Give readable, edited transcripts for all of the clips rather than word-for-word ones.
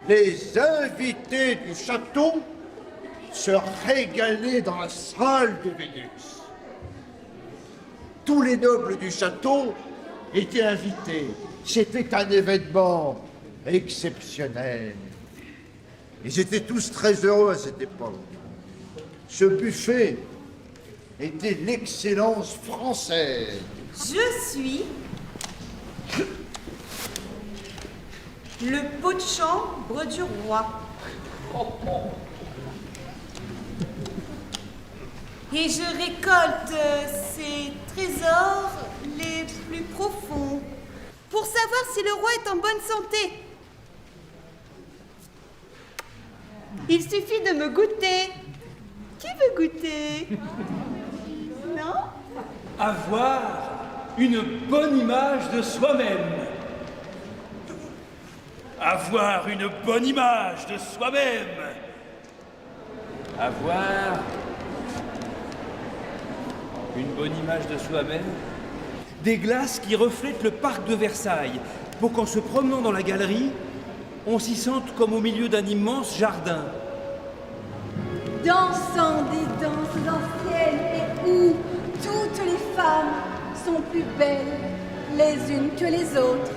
Les invités du château se régalaient dans la salle de Vénus. Tous les nobles du château étaient invités. C'était un événement exceptionnel. Ils étaient tous très heureux à cette époque. Ce buffet était l'excellence française. Je suis le pot de chambre du roi. Et je récolte ses trésors les plus profonds pour savoir si le roi est en bonne santé. Il suffit de me goûter. Qui veut goûter? Non? Avoir une bonne image de soi-même. Avoir une bonne image de soi-même. Avoir une bonne image de soi-même. Des glaces qui reflètent le parc de Versailles, pour qu'en se promenant dans la galerie, on s'y sente comme au milieu d'un immense jardin. Dansant des danses anciennes et où toutes les femmes sont plus belles les unes que les autres.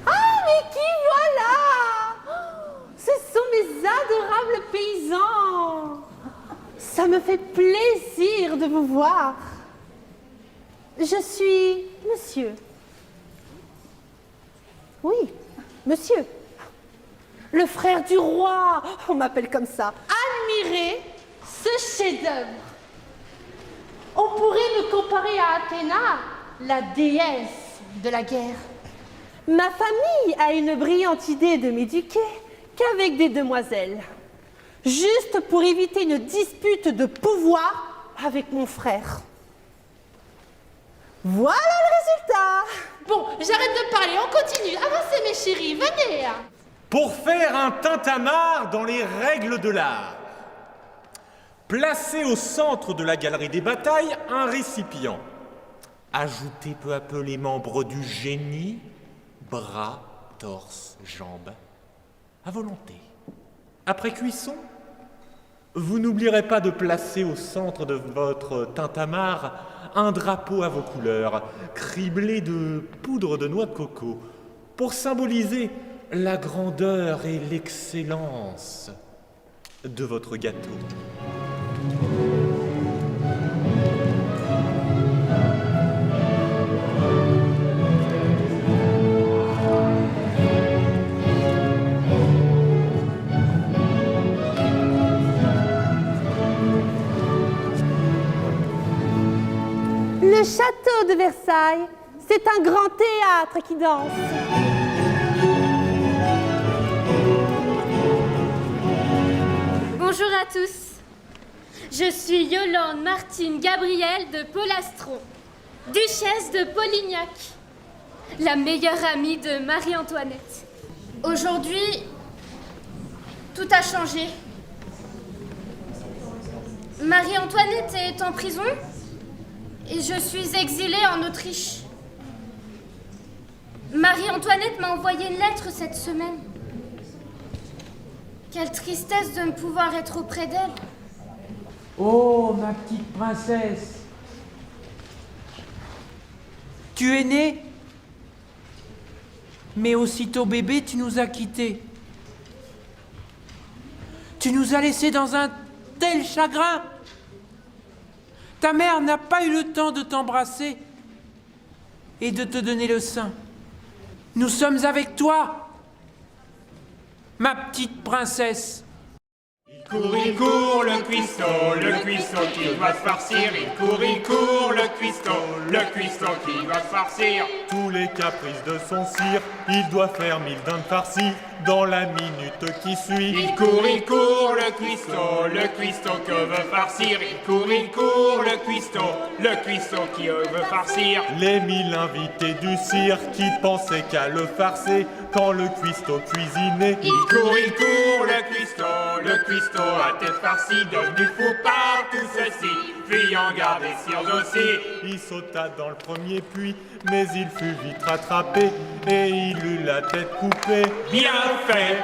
Ah, mais qui voilà! Ce sont mes adorables paysans! Ça me fait plaisir de vous voir. Je suis monsieur. Oui, monsieur. Le frère du roi, on m'appelle comme ça. Admirez ce chef-d'œuvre. On pourrait me comparer à Athéna, la déesse de la guerre. Ma famille a une brillante idée de m'éduquer qu'avec des demoiselles, juste pour éviter une dispute de pouvoir avec mon frère. Voilà le résultat. Bon, j'arrête de parler, on continue. Avancez mes chéris, venez. Pour faire un tintamarre dans les règles de l'art, placez au centre de la galerie des batailles un récipient. Ajoutez peu à peu les membres du génie, bras, torse, jambes, à volonté. Après cuisson, vous n'oublierez pas de placer au centre de votre tintamarre un drapeau à vos couleurs, criblé de poudre de noix de coco, pour symboliser la grandeur et l'excellence de votre gâteau. Le château de Versailles, c'est un grand théâtre qui danse. Bonjour à tous. Je suis Yolande Martine Gabrielle de Polastron, duchesse de Polignac, la meilleure amie de Marie-Antoinette. Aujourd'hui, tout a changé. Marie-Antoinette est en prison et je suis exilée en Autriche. Marie-Antoinette m'a envoyé une lettre cette semaine. Quelle tristesse de ne pouvoir être auprès d'elle. Oh, ma petite princesse. Tu es née, mais aussitôt bébé, tu nous as quittés. Tu nous as laissés dans un tel chagrin. Ta mère n'a pas eu le temps de t'embrasser et de te donner le sein. Nous sommes avec toi, ma petite princesse. Il court, le cuistot qui doit se farcir. Il court, le cuistot qui doit se farcir. Tous les caprices de son cire, il doit faire 1000 dindes farcies dans la minute qui suit. Il court, le cuistot que veut farcir. Il court, le cuistot qui veut farcir. Les 1000 invités du cirque qui pensaient qu'à le farcer quand le cuistot cuisinait. Il court, le cuistot à tête farcie, devenu fou par tout ceci, fuyant garde et cires aussi. Il sauta dans le premier puits, mais il fut vite rattrapé et il eut la tête coupée. Bien fait,